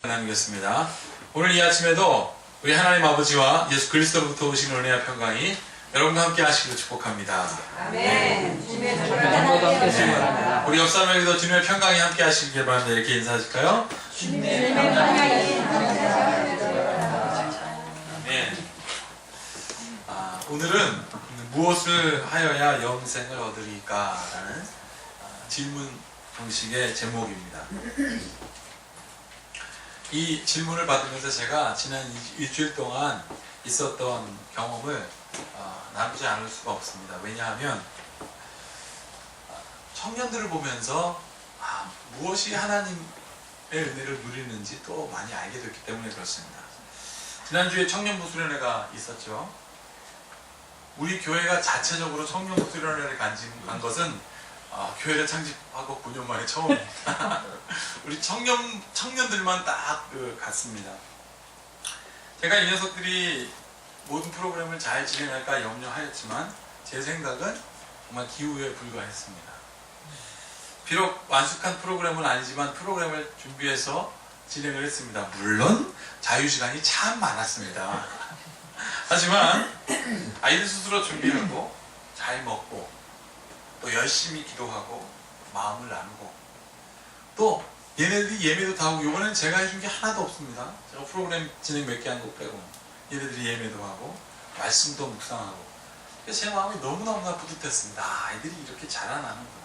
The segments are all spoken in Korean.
나누겠습니다. 오늘 이 아침에도 우리 하나님 아버지와 예수 그리스도로부터 오신 은혜와 평강이 여러분과 함께 하시기를 축복합니다. 아멘. 주님의 평강도 함께 하시기 바랍니다. 우리 옆 사람에게도 주님의 평강이 함께 하시길 바랍니다. 이렇게 인사하실까요? 주님의 평강이 네. 오늘은 무엇을 하여야 영생을 얻으리까라는 질문 형식의 제목입니다. 이 질문을 받으면서 제가 지난 일주일 동안 있었던 경험을 나누지 않을 수가 없습니다. 왜냐하면 청년들을 보면서 무엇이 하나님의 은혜를 누리는지 또 많이 알게 됐기 때문에 그렇습니다. 지난주에 청년부 수련회가 있었죠. 우리 교회가 자체적으로 청년부 수련회를 간 것은 교회를 창립하고 9년 만에 처음입니다. 우리 청년들만 딱 갔습니다. 제가 이 녀석들이 모든 프로그램을 잘 진행할까 염려하였지만 제 생각은 정말 기우에 불과했습니다. 비록 완숙한 프로그램은 아니지만 프로그램을 준비해서 진행을 했습니다. 물론 자유시간이 참 많았습니다. 하지만 아이들 스스로 준비하고 잘 먹고 또 열심히 기도하고 마음을 나누고 또 얘네들이 예매도 다 하고 이번에는 제가 해준 게 하나도 없습니다. 제가 프로그램 진행 몇 개 한 거 빼고 얘네들이 예매도 하고 말씀도 묵상하고 그래서 제 마음이 너무너무나 뿌듯했습니다. 아이들이 이렇게 자라나는구나.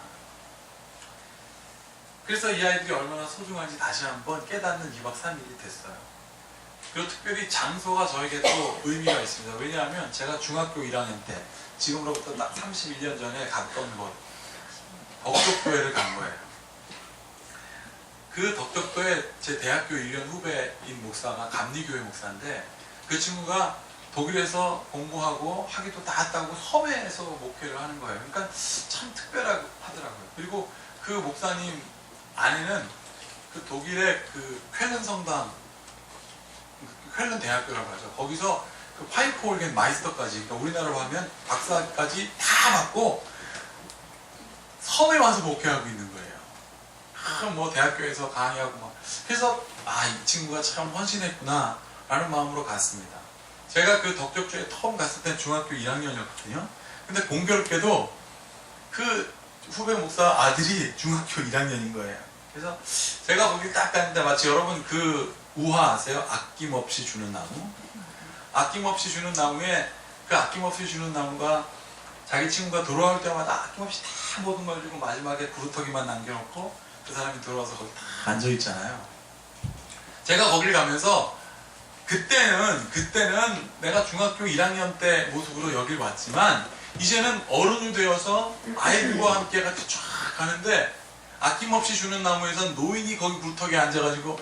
그래서 이 아이들이 얼마나 소중한지 다시 한번 깨닫는 2박 3일이 됐어요. 그리고 특별히 장소가 저에게 또 의미가 있습니다. 왜냐하면 제가 중학교 1학년 때 지금으로부터 딱 31년 전에 갔던 곳 덕덕교회를 간 거예요. 그 덕덕교회 제 대학교 1년 후배인 목사가 감리교회 목사인데 그 친구가 독일에서 공부하고 학위도 다 했다고 섬에서 목회를 하는 거예요. 그러니까 참 특별하고 하더라고요. 그리고 그 목사님 아내는 그 독일의 그 쾰른 성당 쾰른 대학교라고 하죠. 거기서 그 파이프 오르겐 마이스터까지, 그러니까 우리나라로 하면 박사까지 다 받고 섬에 와서 목회하고 있는 거예요. 뭐 대학교에서 강의하고 막. 그래서 이 친구가 참 헌신했구나 라는 마음으로 갔습니다. 제가 그 덕적주에 처음 갔을 때 중학교 1학년이었거든요. 근데 공교롭게도 그 후배 목사 아들이 중학교 1학년인 거예요. 그래서 제가 거기 딱 갔는데 마치 여러분 그 우화 아세요? 아낌없이 주는 나무? 아낌없이 주는 나무에 그 아낌없이 주는 나무가 자기 친구가 돌아올 때마다 아낌없이 다 모든 걸 주고 마지막에 구루터기만 남겨놓고 그 사람이 돌아와서 거기 다 앉아있잖아요. 제가 거기를 가면서 그때는 내가 중학교 1학년 때 모습으로 여길 왔지만 이제는 어른이 되어서 아이들과 함께 같이 쫙 가는데 아낌없이 주는 나무에선 노인이 거기 구루터기에 앉아가지고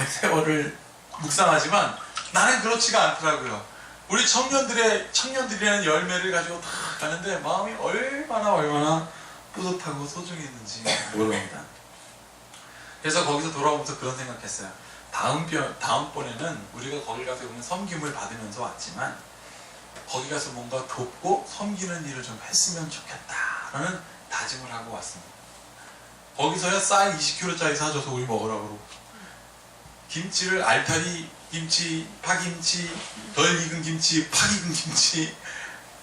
세월을 묵상하지만 나는 그렇지가 않더라고요. 우리 청년들이라는 열매를 가지고 다 가는데 마음이 얼마나 뿌듯하고 소중했는지 모릅니다. 그래서 거기서 돌아오면서 그런 생각했어요. 다음번에는 우리가 거기 가서 그러면 섬김을 받으면서 왔지만 거기 가서 뭔가 돕고 섬기는 일을 좀 했으면 좋겠다라는 다짐을 하고 왔습니다. 거기서야 쌀 20kg짜리 사줘서 우리 먹으라고 그러고 김치를 알타리 김치, 파김치, 덜 익은 김치, 팍 익은 김치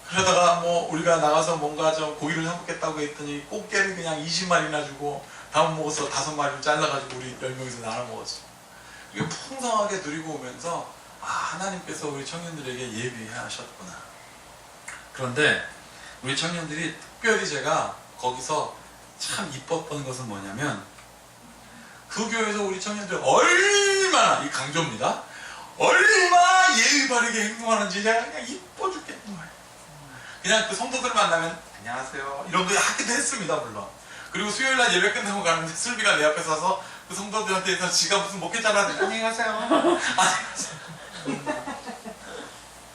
그러다가 뭐 우리가 나가서 뭔가 좀 고기를 사 먹겠다고 했더니 꽃게를 그냥 20마리나 주고 다 못 먹어서 5마리를 잘라가지고 우리 10명이서 나눠 먹었어. 이게 풍성하게 누리고 오면서 하나님께서 우리 청년들에게 예비하셨구나. 그런데 우리 청년들이 특별히 제가 거기서 참 이뻤던 것은 뭐냐면 그 교회에서 우리 청년들 얼마나, 이 강조입니다, 얼마나 예의 바르게 행동하는지 제가 그냥 이뻐 죽겠는 거예요. 그냥 그 성도들 만나면 안녕하세요 이런 거 하기도 했습니다. 물론. 그리고 수요일날 예배 끝나고 가는데 슬비가 내 앞에 서서 그 성도들한테 지가 무슨 먹겠잖아. 안녕하세요.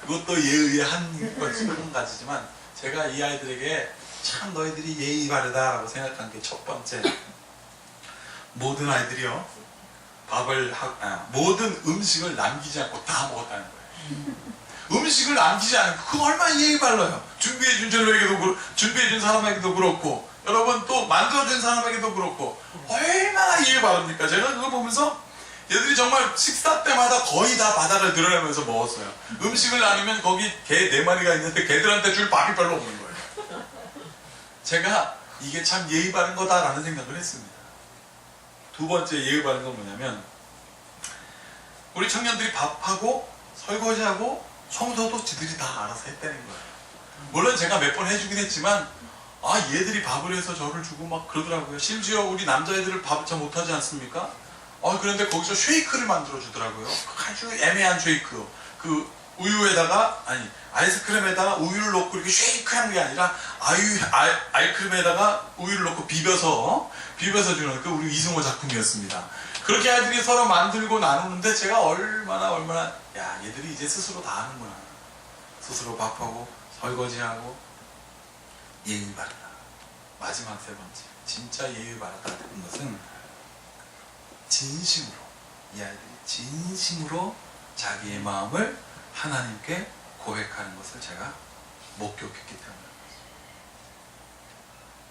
그것도 예의의 한 가지지만 제가 이 아이들에게 참 너희들이 예의 바르다라고 생각한 게 첫 번째, 모든 아이들이요 모든 음식을 남기지 않고 다 먹었다는 거예요. 음식을 남기지 않고 그거 얼마나 예의 발라요. 준비해준 전우에게도 준비해준 사람에게도 그렇고 여러분 또 만들어준 사람에게도 그렇고 얼마나 예의 바릅니까? 제가 그걸 보면서 얘들이 정말 식사 때마다 거의 다 바닥을 드러내면서 먹었어요. 음식을 나누면 거기 개 4마리가 있는데 개들한테 줄 밥이 별로 없는 거예요. 제가 이게 참 예의 바른 거다라는 생각을 했습니다. 두 번째 예의 바른 건 뭐냐면 우리 청년들이 밥하고 설거지하고 청소도 지들이 다 알아서 했다는 거예요. 물론 제가 몇 번 해주긴 했지만 얘들이 밥을 해서 저를 주고 막 그러더라고요. 심지어 우리 남자애들을 밥을 잘 못하지 않습니까? 그런데 거기서 쉐이크를 만들어 주더라고요. 아주 애매한 쉐이크. 그 우유에다가 아이스크림에다가 우유를 넣고 이렇게 쉐이크한 게 아니라 아이스크림에다가 우유를 넣고 비벼서 주는 그 우리 이승호 작품이었습니다. 그렇게 아이들이 서로 만들고 나누는데 제가 얼마나 야 얘들이 이제 스스로 다 하는구나. 스스로 밥하고 설거지하고 예의 바르다. 마지막 세 번째 진짜 예의 바르다는 것은 진심으로 이 아이들이 진심으로 자기의 마음을 하나님께 고백하는 것을 제가 목격했기 때문에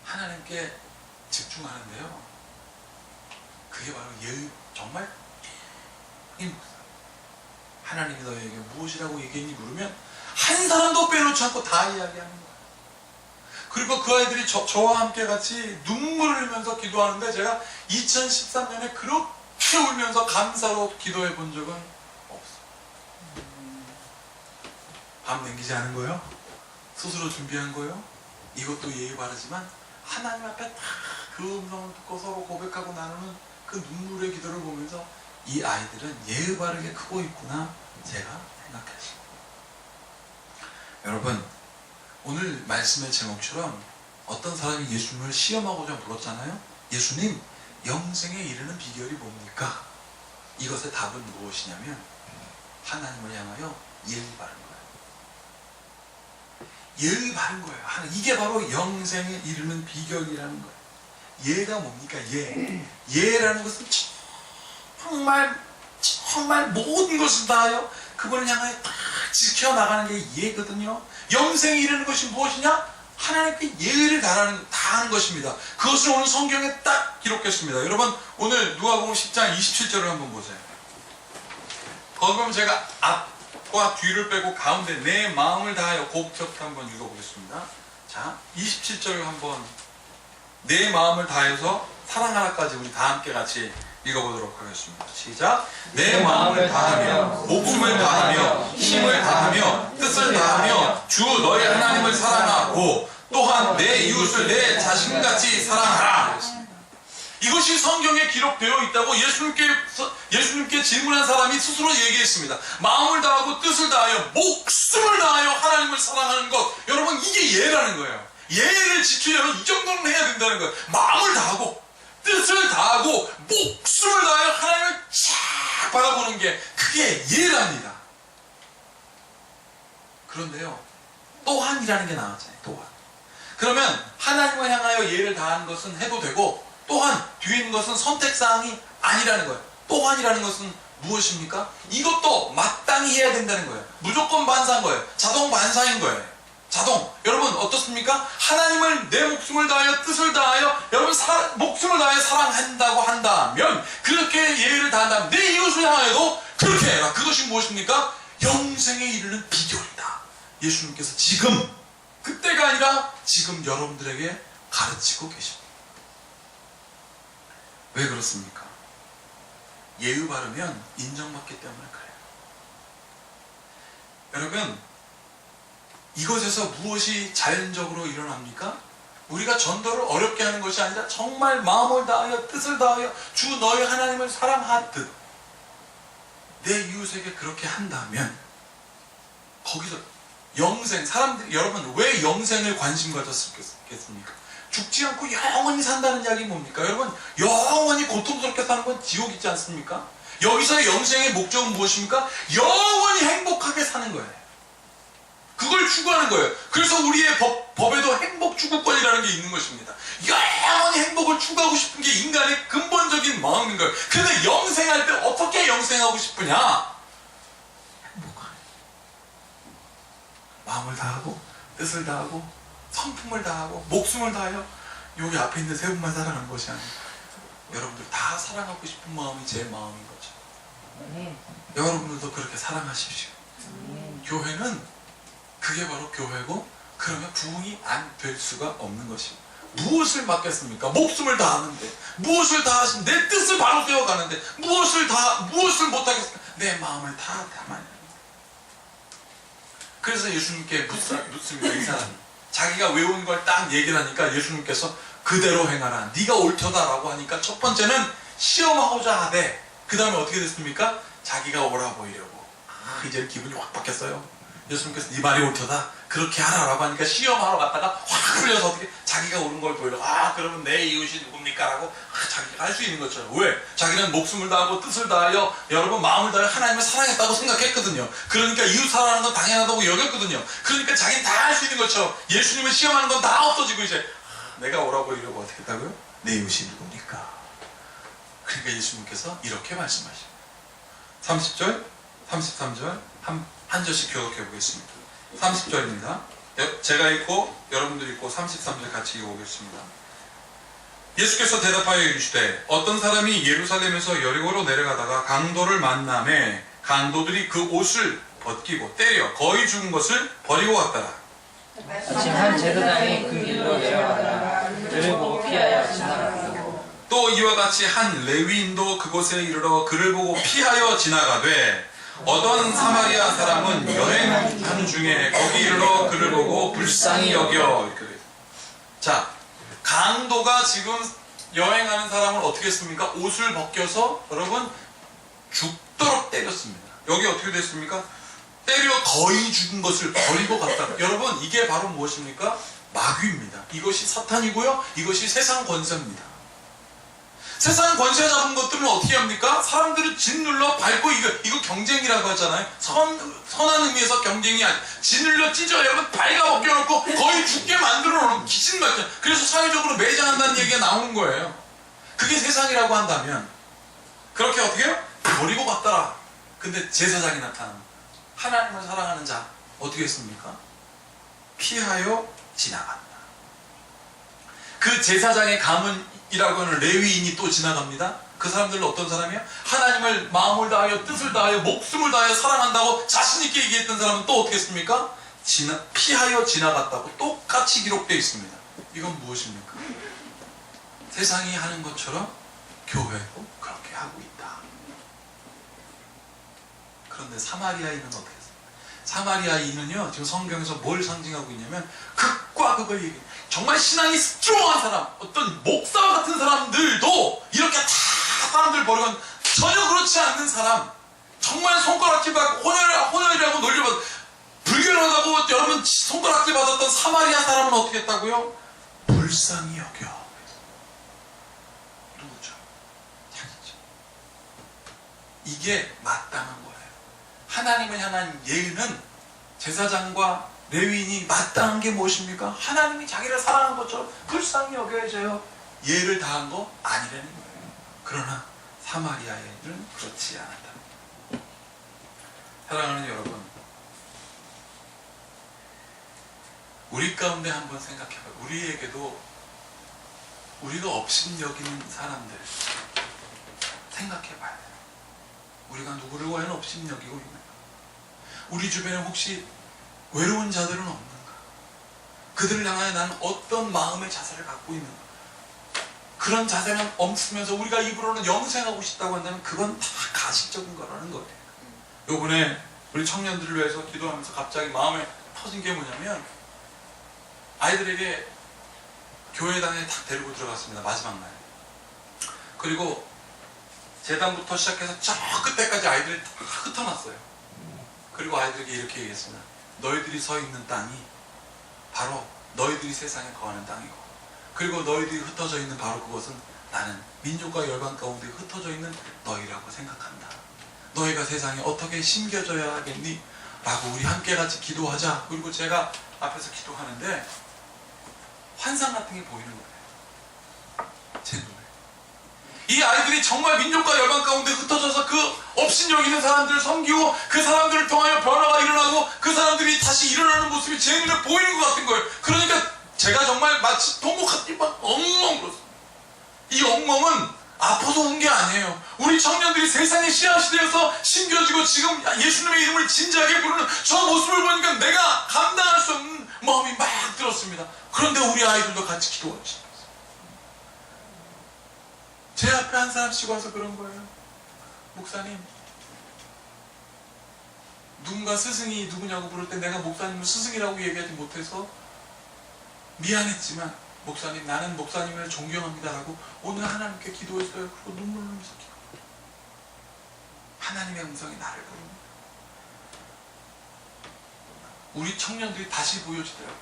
하나님께 집중하는데요. 그게 바로 예의, 정말 하나님이 너에게 무엇이라고 얘기했니 물으면 한 사람도 빼놓지 않고 다 이야기하는 거예요. 그리고 그 아이들이 저와 함께 같이 눈물을 흘리면서 기도하는데 제가 2013년에 그렇게 울면서 감사로 기도해 본 적은 없어요. 밤 남기지 않은 거예요? 스스로 준비한 거예요? 이것도 예의 바르지만 하나님 앞에 다 그 음성을 듣고 서로 고백하고 나누는 그 눈물의 기도를 보면서 이 아이들은 예의 바르게 크고 있구나 제가 생각했습니다. 여러분 오늘 말씀의 제목처럼 어떤 사람이 예수님을 시험하고자 물었잖아요. 예수님 영생에 이르는 비결이 뭡니까? 이것의 답은 무엇이냐면 하나님을 향하여 예의 바른 거예요. 예의 바른 거예요. 이게 바로 영생에 이르는 비결이라는 거예요. 예가 뭡니까? 예라는 것은 정말 모든 것을 다하여 그분을 향하여 딱 지켜나가는 게 예거든요. 영생에 이르는 것이 무엇이냐? 하나님께 예의를 다하는 것입니다. 그것을 오늘 성경에 딱 기록했습니다. 여러분 오늘 누가복음 10장 27절을 한번 보세요. 거기 보면 제가 앞과 뒤를 빼고 가운데 내 마음을 다하여 곡부터 한번 읽어보겠습니다. 자 27절을 한번 내 마음을 다해서 사랑하나까지 우리 다 함께 같이 읽어보도록 하겠습니다. 시작. 내 마음을 다하며 목숨을 다하며 힘을 다하며 뜻을 다하며 주 너희 하나님을 사랑하고 또한 내 이웃을 내 자신같이 사랑하라. 이것이 성경에 기록되어 있다고 예수님께 질문한 사람이 스스로 얘기했습니다. 마음을 다하고 뜻을 다하여 목숨을 다하여 하나님을 사랑하는 것, 여러분 이게 예라는 거예요. 예를 지키려면 이 정도는 해야 된다는 거예요. 마음을 다하고 뜻을 다하고 목숨을 다하여 하나님을 쫙 바라보는 게 그게 예랍니다. 그런데요 또한이라는 게 나왔잖아요. 또한. 그러면 하나님을 향하여 예를 다하는 것은 해도 되고 또한 뒤에 있는 것은 선택사항이 아니라는 거예요. 또한이라는 것은 무엇입니까? 이것도 마땅히 해야 된다는 거예요. 무조건 반사인 거예요. 자동 반사인 거예요. 자동. 여러분 어떻습니까? 하나님을 내 목숨을 다하여 뜻을 다하여 여러분 목숨을 다하여 사랑한다고 한다면 그렇게 예의를 다한다면 내 이웃을 향하여도 그렇게 해라. 그것이 무엇입니까? 영생에 이르는 비결이다. 예수님께서 지금 그때가 아니라 지금 여러분들에게 가르치고 계십니다. 왜 그렇습니까? 예의 바르면 인정받기 때문에 그래요. 여러분 이것에서 무엇이 자연적으로 일어납니까? 우리가 전도를 어렵게 하는 것이 아니라 정말 마음을 다하여 뜻을 다하여 주 너희 하나님을 사랑하듯 내 이웃에게 그렇게 한다면 거기서 영생, 사람들이 여러분 왜 영생을 관심 가졌겠습니까? 죽지 않고 영원히 산다는 이야기 뭡니까? 여러분 영원히 고통스럽게 사는 건 지옥이지 않습니까? 여기서의 영생의 목적은 무엇입니까? 영원히 행복하게 사는 거예요. 그걸 추구하는 거예요. 그래서 우리의 법에도 행복 추구권이라는 게 있는 것입니다. 영원히 행복을 추구하고 싶은 게 인간의 근본적인 마음인 거예요. 그런데 영생할 때 어떻게 영생하고 싶으냐? 행복하게. 마음을 다하고 뜻을 다하고 성품을 다하고 목숨을 다하여 여기 앞에 있는 세 분만 사랑하는 것이 아니에요. 여러분들 다 사랑하고 싶은 마음이 제 마음인 거죠. 여러분들도 그렇게 사랑하십시오. 교회는 그게 바로 교회고, 그러면 부흥이 안 될 수가 없는 것이에요. 무엇을 맡겼습니까? 목숨을 다하는데, 무엇을 다하신, 내 뜻을 바로 세워가는데, 무엇을 못하겠습니까? 내 마음을 다 담아야. 그래서 예수님께 묻습니다. 이 사람이 자기가 외운 걸 딱 얘기를 하니까 예수님께서 그대로 행하라, 네가 옳다라고 하니까 첫 번째는 시험하고자 하되, 그 다음에 어떻게 됐습니까? 자기가 옳아 보이려고. 이제 기분이 확 바뀌었어요. 예수님께서 네 말이 옳다, 그렇게 하라라고 하니까 시험하러 갔다가 확 풀려서 어떻게 자기가 옳은 걸 보이려고. 그러면 내 이웃이 누굽니까? 라고 자기가 할 수 있는 것처럼. 왜? 자기는 목숨을 다하고 뜻을 다하여, 여러분 마음을 다하여 하나님을 사랑했다고 생각했거든요. 그러니까 이웃 사랑하는 건 당연하다고 여겼거든요. 그러니까 자기는 다 할 수 있는 것처럼 예수님을 시험하는 건 다 없어지고, 이제 내가 오라 보이려고 어떻게 했다고요? 내 이웃이 누굽니까? 그러니까 예수님께서 이렇게 말씀하십니다. 30절, 33절 한 절씩 교독해 보겠습니다. 30절입니다. 제가 읽고 여러분들 읽고 33절 같이 읽어보겠습니다. 예수께서 대답하여 이르시되 어떤 사람이 예루살렘에서 여리고로 내려가다가 강도를 만나매 강도들이 그 옷을 벗기고 때려 거의 죽은 것을 버리고 갔더라. 마침 한 제사장이 그 길로 내려가다가 그를 보고 피하여 지나갔다. 또 이와 같이 한 레위인도 그곳에 이르러 그를 보고 피하여 지나가되 어떤 사마리아 사람은 여행하는 중에 거기 이르러 그를 보고 불쌍히 여겨. 자, 강도가 지금 여행하는 사람을 어떻게 했습니까? 옷을 벗겨서 여러분 죽도록 때렸습니다. 여기 어떻게 됐습니까? 때려 거의 죽은 것을 버리고 갔다. 여러분, 이게 바로 무엇입니까? 마귀입니다. 이것이 사탄이고요, 이것이 세상 권세입니다. 세상 권세 잡은 것들은 어떻게 합니까? 사람들을 짓눌러 밟고, 이거 경쟁이라고 하잖아요. 선한 의미에서 경쟁이 아니라 짓눌러 찢어 여러분 발가 벗겨놓고 거의 죽게 만들어 놓은 기진 같죠. 그래서 사회적으로 매장한다는 얘기가 나오는 거예요. 그게 세상이라고 한다면 그렇게 어떻게 해요? 버리고 갔더라. 근데 제사장이 나타납니다. 하나님을 사랑하는 자 어떻게 했습니까? 피하여 지나간다. 그 제사장의 가문이라고 하는 레위인이 또 지나갑니다. 그 사람들은 어떤 사람이에요? 하나님을 마음을 다하여 뜻을 다하여 목숨을 다하여 사랑한다고 자신 있게 얘기했던 사람은 또 어떻게 했습니까? 피하여 지나갔다고 똑같이 기록되어 있습니다. 이건 무엇입니까? 세상이 하는 것처럼 교회도 그렇게 하고 있다. 그런데 사마리아인은 어떻게 했습니까? 사마리아인은요, 지금 성경에서 뭘 상징하고 있냐면 극과 극을 얘기해요. 정말 신앙이 스트롱한 사람, 어떤 목사와 같은 사람들도 이렇게 다 사람들 버리고, 전혀 그렇지 않는 사람, 정말 손가락질 받고 혼혈이라고 놀려받고 불결하다고 여러분 손가락질 받았던 사마리아 사람은 어떻게 했다고요? 불쌍히 여겨. 누구죠? 자기죠. 이게 마땅한 거예요. 하나님을 향한 예의는 제사장과 레위인이 마땅한 게 무엇입니까? 하나님이 자기를 사랑한 것처럼 불쌍히 여겨야죠. 예를 다한 거 아니라는 거예요. 그러나 사마리아인은 그렇지 않았다. 사랑하는 여러분, 우리 가운데 한번 생각해봐요. 우리에게도 우리가 업신여기는 사람들 생각해봐야 돼요. 우리가 누구를 과연 업신여기고 있는가? 우리 주변에 혹시 외로운 자들은 없는가? 그들을 향하여 나는 어떤 마음의 자세를 갖고 있는가? 그런 자세만 없으면서 우리가 입으로는 영생하고 싶다고 한다면 그건 다 가식적인 거라는 거예요. 요번에 우리 청년들을 위해서 기도하면서 갑자기 마음에 터진 게 뭐냐면, 아이들에게 교회당에 딱 데리고 들어갔습니다. 마지막 날. 그리고 재단부터 시작해서 저 끝에까지 아이들이 다 흩어놨어요. 그리고 아이들에게 이렇게 얘기했습니다. 너희들이 서 있는 땅이 바로 너희들이 세상에 거하는 땅이고, 그리고 너희들이 흩어져 있는 바로 그것은 나는 민족과 열방 가운데 흩어져 있는 너희라고 생각한다. 너희가 세상에 어떻게 심겨져야 하겠니? 라고 우리 함께 같이 기도하자. 그리고 제가 앞에서 기도하는데 환상 같은 게 보이는 거예요. 제 눈에. 이 아이들이 정말 민족과 열방 가운데 흩어져서 그 업신여기 있는 사람들을 섬기고 그 사람들을 통하여 변화가 일어나고 그 사람들이 다시 일어나는 모습이 제 눈에 보이는 것 같은 거예요. 그러니까 제가 정말 마치 통곡하듯이 막 엉엉 울었어요. 이 엉엉은 아파서 운 게 아니에요. 우리 청년들이 세상의 씨앗이 되어서 심겨지고 지금 예수님의 이름을 진지하게 부르는 저 모습을 보니까 내가 감당할 수 없는 마음이 막 들었습니다. 그런데 우리 아이들도 같이 기도하고 싶어요. 제 앞에 한 사람씩 와서 그런 거예요. 목사님, 누군가 스승이 누구냐고 부를 때 내가 목사님을 스승이라고 얘기하지 못해서 미안했지만 목사님, 나는 목사님을 존경합니다라고 오늘 하나님께 기도했어요. 그리고 눈물 흘리면서 기도합니다. 하나님의 음성이 나를 부릅니다. 우리 청년들이 다시 보여주더라고요.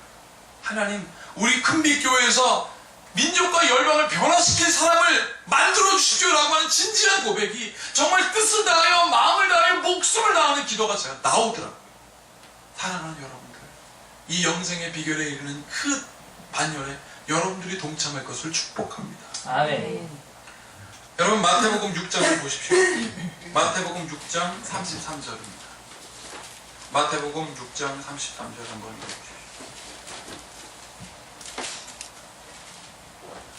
하나님, 우리 큰빛교회에서 민족과 열방을 변화시킬 사람을 만들어 주십시오라고 하는 진지한 고백이 정말 뜻을 다하여 마음을 다하여 목숨을 다하는 기도가 제가 나오더라고요. 사랑하는 여러분들, 이 영생의 비결에 이르는 그 반열에 여러분들이 동참할 것을 축복합니다. 아멘. 여러분, 마태복음 6장을 보십시오. 마태복음 6장 33절입니다. 마태복음 6장 33절 한번 읽어보십시오.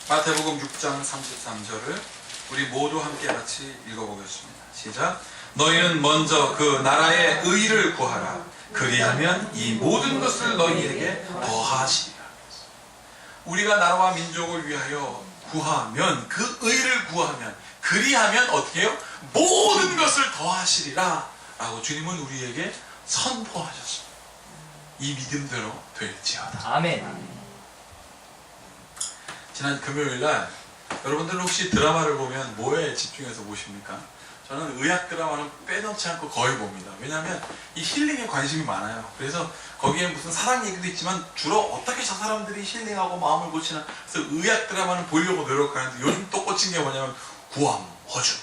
마태복음 6장 33절을 우리 모두 함께 같이 읽어보겠습니다. 시작. 너희는 먼저 그 나라의 의를 구하라. 그리하면 이 모든 것을 너희에게 더하시리라. 우리가 나라와 민족을 위하여 구하면, 그 의를 구하면, 그리하면 어떻게 해요? 모든 것을 더하시리라 라고 주님은 우리에게 선포하셨습니다. 이 믿음대로 될지어다. 아멘. 지난 금요일날 여러분들은 혹시 드라마를 보면 뭐에 집중해서 보십니까? 저는 의학 드라마는 빼놓지 않고 거의 봅니다. 왜냐하면 이 힐링에 관심이 많아요. 그래서 거기에 무슨 사랑 얘기도 있지만 주로 어떻게 저 사람들이 힐링하고 마음을 고치나, 그래서 의학 드라마는 보려고 노력하는데 요즘 또 꽂힌 게 뭐냐면 구암허준.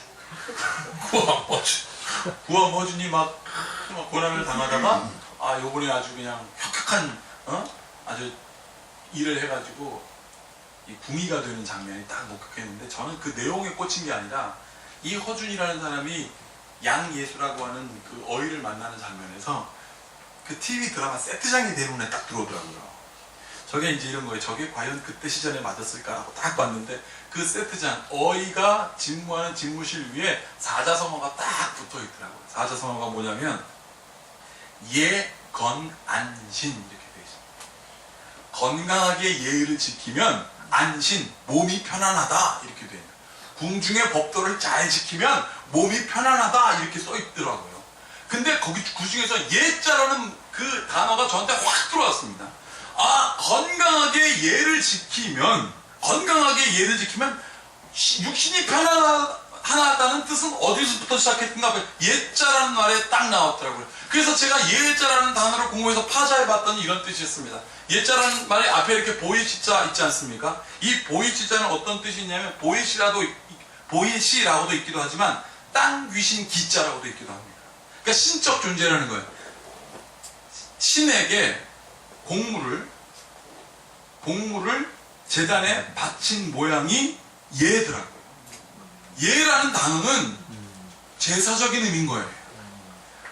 구암허준이 막 고난을 당하다가 요번에 아주 그냥 혁혁한 아주 일을 해가지고 이 구미가 되는 장면이 딱 목격했는데, 저는 그 내용에 꽂힌 게 아니라 이 허준이라는 사람이 양예수라고 하는 그 어이를 만나는 장면에서 그 TV 드라마 세트장이 내 눈에 딱 들어오더라고요. 저게 이제 이런 거예요. 저게 과연 그때 시전에 맞았을까라고 딱 봤는데, 그 세트장, 어이가 직무하는 직무실 위에 사자성어가 딱 붙어 있더라고요. 사자성어가 뭐냐면 예, 건, 안신 이렇게 되어 있습니다. 건강하게 예의를 지키면 안신, 몸이 편안하다 이렇게 돼요. 궁중의 법도를 잘 지키면 몸이 편안하다 이렇게 써 있더라고요. 근데 거기 그 중에서 예자라는 그 단어가 저한테 확 들어왔습니다. 건강하게 예를 지키면 육신이 편안하다는 뜻은 어디서부터 시작했던가 봐요. 예자라는 말에 딱 나왔더라고요. 그래서 제가 예자라는 단어를 공부해서 파자해봤더니 이런 뜻이었습니다. 예자라는 말이 앞에 이렇게 보이시자 있지 않습니까? 이 보이시자는 어떤 뜻이 있냐면 보이시라고도 있기도 하지만 땅 귀신 기자라고도 있기도 합니다. 그러니까 신적 존재라는 거예요. 신에게 공물을 제단에 바친 모양이 예더라고요. 예라는 단어는 제사적인 의미인 거예요.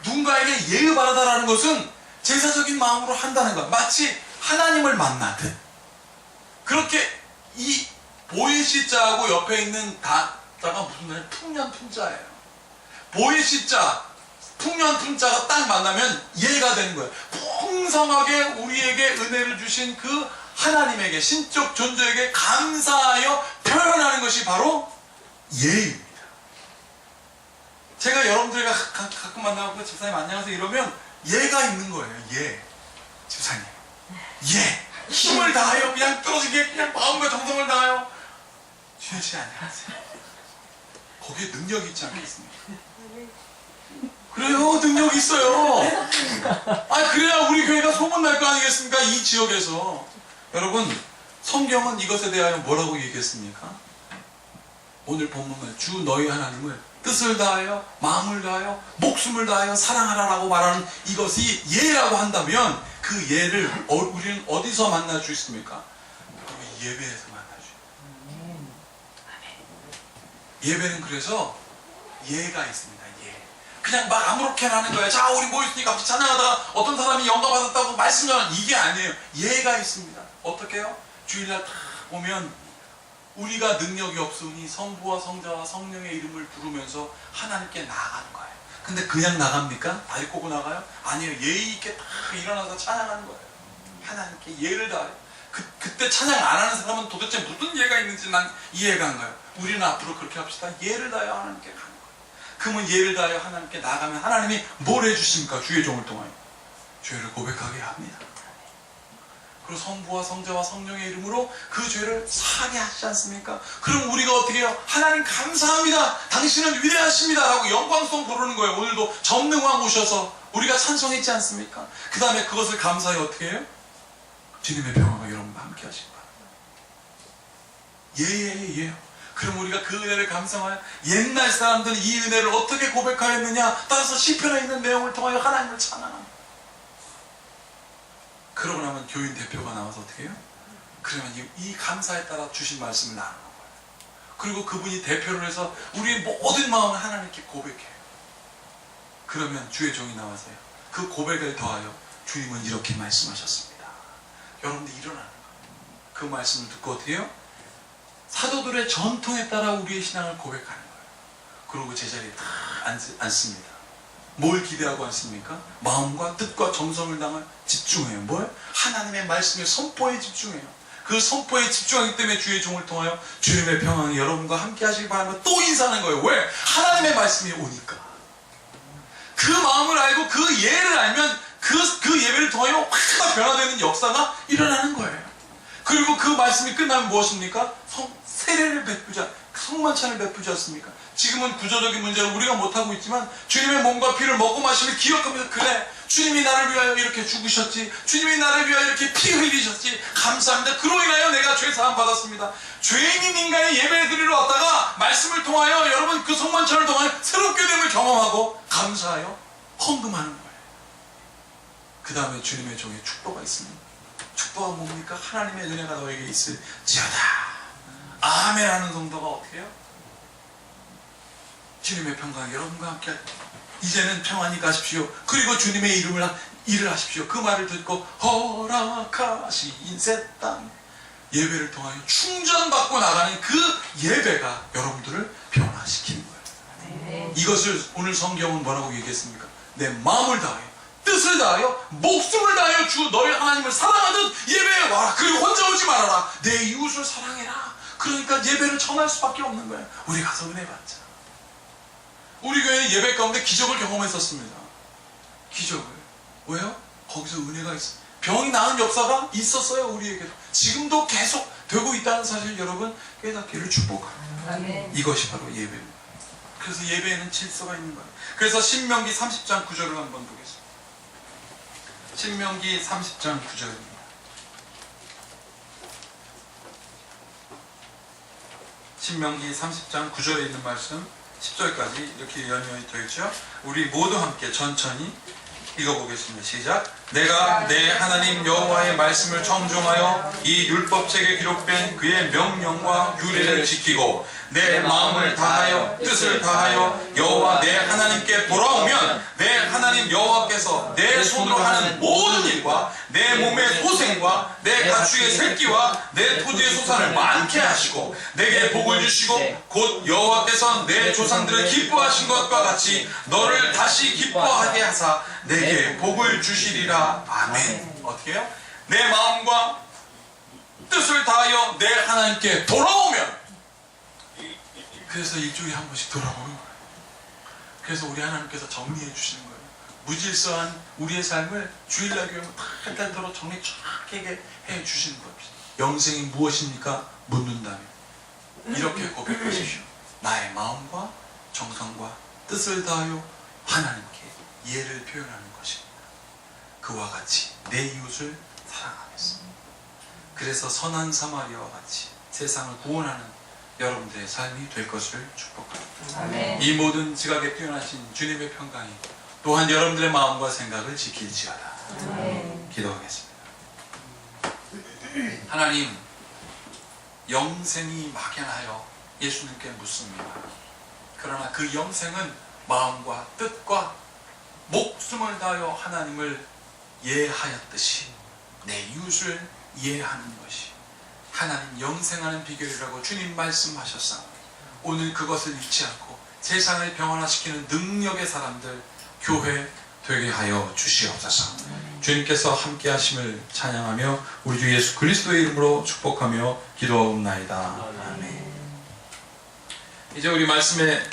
누군가에게 예의 바르다라는 것은 제사적인 마음으로 한다는 거예요. 마치 하나님을 만나듯. 그렇게 이 보이시자하고 옆에 있는 자가 무슨 말이에요? 풍년풍자예요. 보이시자, 풍년풍자가 딱 만나면 예가 되는 거예요. 풍성하게 우리에게 은혜를 주신 그 하나님에게, 신적 존재에게 감사하여 표현하는 것이 바로 예입니다. 제가 여러분들과 가끔 만나고 집사님 안녕하세요 이러면 예가 있는 거예요. 예. 집사님. 예. 힘을 다하여 그냥 떨어지게 그냥 마음과 정성을 다하여 주혜씨 안녕하세요. 거기에 능력이 있지 않겠습니까? 그래요. 능력이 있어요. 그래야 우리 교회가 소문날 거 아니겠습니까? 이 지역에서. 여러분, 성경은 이것에 대하여 뭐라고 얘기했습니까? 오늘 본문은 주 너희 하나님을 뜻을 다하여 마음을 다하여 목숨을 다하여 사랑하라라고 말하는 이것이 예라고 한다면, 그 예를 우리는 어디서 만날 수 있습니까? 예배에서 만날 수 있습니다. 예배는 그래서 예가 있습니다. 예. 그냥 막 아무렇게나 하는 거예요. 자, 우리 모였으니까 같이 찬양하다가 어떤 사람이 영감 받았다고 말씀 전하는 이게 아니에요. 예가 있습니다. 어떻게 해요? 주일날 다 보면 우리가 능력이 없으니 성부와 성자와 성령의 이름을 부르면서 하나님께 나아가는 거예요. 근데 그냥 나갑니까? 다리 꼬고 나가요? 아니에요. 예의 있게 딱 일어나서 찬양하는 거예요. 하나님께 예를 다해요. 그때 찬양 안 하는 사람은 도대체 무슨 예가 있는지 난 이해가 안 가요. 우리는 앞으로 그렇게 합시다. 예를 다하여 하나님께 가는 거예요. 그러면 예를 다하여 하나님께 나가면 하나님이 뭘 해주십니까? 주의 종을 통하여 죄를 고백하게 합니다. 그리고 성부와 성자와 성령의 이름으로 그 죄를 사하게 하시지 않습니까? 그럼 우리가 어떻게 해요? 하나님 감사합니다. 당신은 위대하십니다. 라고 영광송 부르는 거예요. 오늘도 전능왕 오셔서 우리가 찬송했지 않습니까? 그 다음에 그것을 감사해 어떻게 해요? 주님의 평화가 여러분과 함께 하시기 바랍니다. 예예예요. 그럼 우리가 그 은혜를 감상하여 옛날 사람들은 이 은혜를 어떻게 고백하였느냐 따라서 시편에 있는 내용을 통하여 하나님을 찬양합니다. 그러고 나면 교인 대표가 나와서 어떻게 해요? 그러면 이 감사에 따라 주신 말씀을 나누는 거예요. 그리고 그분이 대표를 해서 우리의 모든 마음을 하나님께 고백해요. 그러면 주의 종이 나와서요. 그 고백을 더하여 주님은 이렇게 말씀하셨습니다. 여러분들 일어나는 거예요. 그 말씀을 듣고 어떻게 해요? 사도들의 전통에 따라 우리의 신앙을 고백하는 거예요. 그리고 제자리에 다 앉습니다. 뭘 기대하고 앉습니까? 마음과 뜻과 정성을 당해 집중해요. 뭘? 하나님의 말씀의 선포에 집중해요. 그 선포에 집중하기 때문에 주의 종을 통하여 주님의 평안이 여러분과 함께 하시길 바라며 또 인사하는 거예요. 왜? 하나님의 말씀이 오니까. 그 마음을 알고 그 예를 알면 그 예배를 통하여 확 변화되는 역사가 일어나는 거예요. 그리고 그 말씀이 끝나면 무엇입니까? 세례를 베푸자, 성만찬을 베푸지 않습니까? 지금은 구조적인 문제를 우리가 못하고 있지만 주님의 몸과 피를 먹고 마시면 기억하면서 그래 주님이 나를 위하여 이렇게 죽으셨지, 주님이 나를 위하여 이렇게 피 흘리셨지, 감사합니다. 그로 인하여 내가 죄 사함 받았습니다. 죄인인 인간의 예배 드리러 왔다가 말씀을 통하여 여러분 그 성만찬을 통하여 새롭게 됨을 경험하고 감사하여 헌금하는 거예요. 그 다음에 주님의 종의 축도가 있습니다. 축도가 뭡니까? 하나님의 은혜가 너에게 있을지어다. 아멘 하는 성도가 어떻게 해요? 주님의 평강 여러분과 함께 이제는 평안히 가십시오. 그리고 주님의 일을 하십시오. 그 말을 듣고 허락하신 새 땅 예배를 통하여 충전받고 나가는 그 예배가 여러분들을 변화시키는 거예요. 이것을 오늘 성경은 뭐라고 얘기했습니까? 내 마음을 다하여 뜻을 다하여 목숨을 다하여 주 너희 하나님을 사랑하듯 예배에 와라. 그리고 혼자 오지 말아라. 내 이웃을 사랑해라. 그러니까 예배를 전할 수밖에 없는 거예요. 우리 가서 은혜 받자. 우리 교회는 예배 가운데 기적을 경험했었습니다. 기적을. 왜요? 거기서 은혜가 있어요. 병이 나은 역사가 있었어요. 우리에게도. 지금도 계속 되고 있다는 사실 여러분 깨닫기를 축복합니다. 이것이 바로 예배입니다. 그래서 예배에는 질서가 있는 거예요. 그래서 신명기 30장 9절을 한번 보겠습니다. 신명기 30장 9절입니다. 신명기 30장 9절에 있는 말씀 10절까지 이렇게 연이어져 있죠. 우리 모두 함께 천천히 읽어보겠습니다. 시작. 내가 내 하나님 여호와의 말씀을 청종하여 이 율법책에 기록된 그의 명령과 규례를 지키고 내 마음을 다하여 뜻을 다하여 여호와 내 하나님께 돌아오면 내 하나님 여호와께서 내 손으로 하는 모든 일과 내 몸의 소생과 내 가축의 새끼와 내 토지의 소산을 많게 하시고 내게 복을 주시고 곧 여호와께서 내 조상들을 기뻐하신 것과 같이 너를 다시 기뻐하게 하사 내게 복을 주시리라. 아멘. 어떻게 해요? 내 마음과 뜻을 다하여 내 하나님께 돌아오면, 그래서 일주일에 한 번씩 돌아오는 거예요. 그래서 우리 하나님께서 정리해 주시는 거예요. 무질서한 우리의 삶을 주일날 교회 한 달도록 정리 정확하게 해 주시는 겁니다. 영생이 무엇입니까? 묻는다면 이렇게 고백하십시오. 나의 마음과 정성과 뜻을 다하여 하나님께 예를 표현하는 것입니다. 그와 같이 내 이웃을 사랑하겠습니다. 그래서 선한 사마리아와 같이 세상을 구원하는 여러분들의 삶이 될 것을 축복합니다. 아멘. 이 모든 지각에 뛰어나신 주님의 평강이 또한 여러분들의 마음과 생각을 지킬지어다. 아멘. 기도하겠습니다. 하나님, 영생이 막연하여 예수님께 묻습니다. 그러나 그 영생은 마음과 뜻과 목숨을 다하여 하나님을 예하였듯이 내 이웃을 이해하는 것이 하나님 영생하는 비결이라고 주님 말씀하셨사. 오늘 그것을 잊지 않고 세상을 평안화시키는 능력의 사람들, 교회 되게 하여 주시옵소서. 주님께서 함께 하심을 찬양하며 우리 주 예수 그리스도의 이름으로 축복하며 기도하옵나이다. 아멘. 이제 우리 말씀의